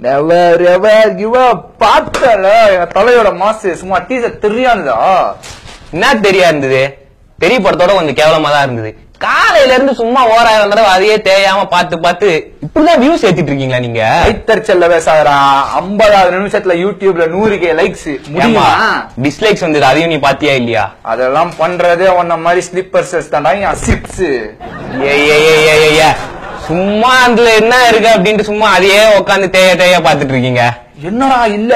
Never ever give up. பார்த்தல தலையோட மாசு சும்மா டீசர் தெரியாதுதா? என்ன தெரியா இருந்தது? பெரிய படத்தோட கொஞ்சம் கேவலமா தான் இருந்தது. காலையில இருந்து சும்மா ஓராயிரம் தடவை அதையே தேயாம பார்த்து இப்படிதான் வியூஸ் ஏத்திட்டு இருக்கீங்களா நீங்க? ஐத்தறிச்சல்ல பேசாதரா. 50வது நிமிஷத்துல யூடியூப்ல 100K லைக்ஸ். முடியுமா? டிஸ்லைக்ஸ் வந்து அதையும் நீ பாத்தியா இல்லையா? அதெல்லாம் பண்றதே உன்ன மாதிரி ஸ்லிப்பர்ஸ் தான்டா சிப்ஸ். சும்மா அதுல என்ன இருக்கு அப்படின்ட்டு சும்மா அதையே உட்காந்து தேய பாத்துட்டு இருக்கீங்க. என்னடா இல்ல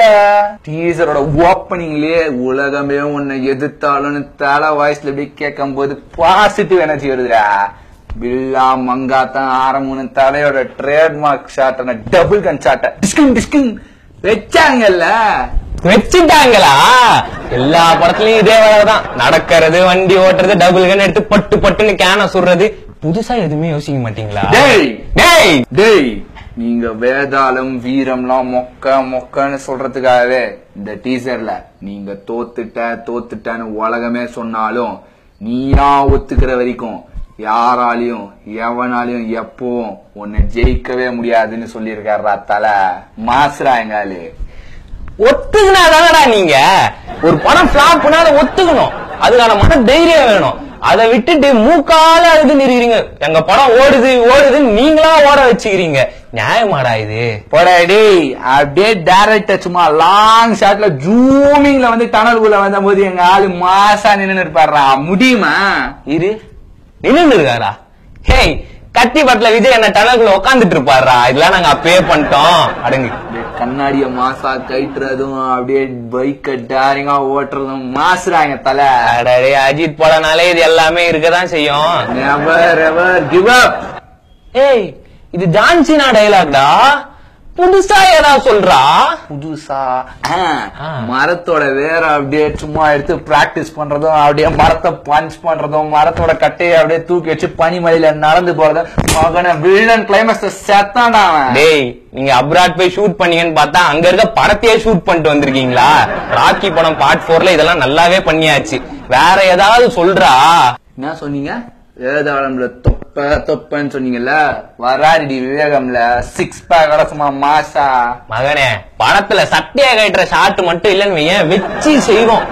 டீசரோட ஓப்பனிங்லயே உலகமே உன்னை எதிர்த்தாலும் தலை வாய்ஸ்ல இப்படி கேட்கும் போது பாசிட்டிவ் எனர்ஜி வருதுடா. பில்லா மங்காத்தான் ஆரம்பம் தலையோட ட்ரேட்மார்க் ஷாட்டான டபுள் கன் ஷாட்ட டிஸ்கிங் வச்சாங்கல்ல. வச்சுட்டாங்களா? எல்லா படத்துலயும் இதே வேலைதான் நடக்கிறது. வண்டி ஓட்டுறது, டபுள் கன் எடுத்து பட்டுன்னு கேன சுடுறது. புதுசா எதுவுமே யோசிக்க மாட்டீங்களா? நீங்க வேதாளம் வீரம்லாம் மொக்கன்னு சொல்றதுக்காகவே இந்த டீசர்ல நீங்க தோத்துட்டேன்னு உலகமே சொன்னாலும் நீயா ஒத்துக்கிற வரைக்கும் யாராலையும் எவனாலையும் எப்பவும் உன்னை ஜெயிக்கவே முடியாதுன்னு சொல்லியிருக்காரா தலை. மாசுரா எங்காலு. ஒத்துக்கினாதானடா நீங்க ஒரு படம் பிளாப் பண்ணாத ஒத்துக்கணும். அதுக்கான மன தைரியம் வேணும். அதை விட்டுட்டு மூக்கால அழுது நிறுவீங்க. எங்க படம் ஓடுது நீங்களா ஓட வச்சுக்கிறீங்க. நியாயமாடா இது? போடாடி அப்படியே டைரக்டா சும்மா லாங் ஷாட்ல ஜூமிங்ல வந்து டனல்குள்ள வந்த போது எங்க ஆளு மாசா நின்னு இருப்பாரா. முடியுமா? இரு நின்னு இருக்காரா? ஹேய், கத்தி படத்துல விஜய் என்ன டனல்குள்ள உட்காந்துட்டு இருப்பாரா? இதெல்லாம் நாங்க அப்பயே பண்ணிட்டோம். அடங்கு. கண்ணாடிய மாசா கட்டுறதும் அப்படியே பைக்க டேரிங்கா ஓட்டுறதும் மாசுறாங்க தலை. அஜித் படம்னாலே இது எல்லாமே இருக்கதான் செய்யும். Never ever give up. ஏய், இது ஜான்சினா டைலாக்டா. புதுசா ஏதாவது சொல்றா? புதுசா மரத்தோட வேற அப்படியே சும்மா எடுத்து பிராக்டிஸ் பண்றதும், அப்படியே மரத்தை பஞ்ச் பண்றதும், மரத்தோட கட்டையை அப்படியே தூக்கி வச்சு பனிமலையில நடந்து போறதும். மகன வில்லன் கிளைமேக்ஸ் செத்தாண்டா. டேய், நீங்க அப்ராட் போய் ஷூட் பண்ணீங்கன்னு பார்த்தா அங்க இருக்க படத்தையே ஷூட் பண்ணிட்டு வந்திருக்கீங்களா? ராக்கி படம் பார்ட் 4ல இதெல்லாம் நல்லாவே பண்ணியாச்சு. வேற ஏதாவது சொல்றா? என்ன சொன்னீங்க? வேதாளம்ல தொப்பன்னு சொன்னீங்கல்ல. வராடி விவேகம்ல 6 பேக் சும்மா மாசா. மகனே, படத்துல சட்டையா கட்டுற ஷாட் மட்டும் இல்லன்னு வச்சு செய்வோம்.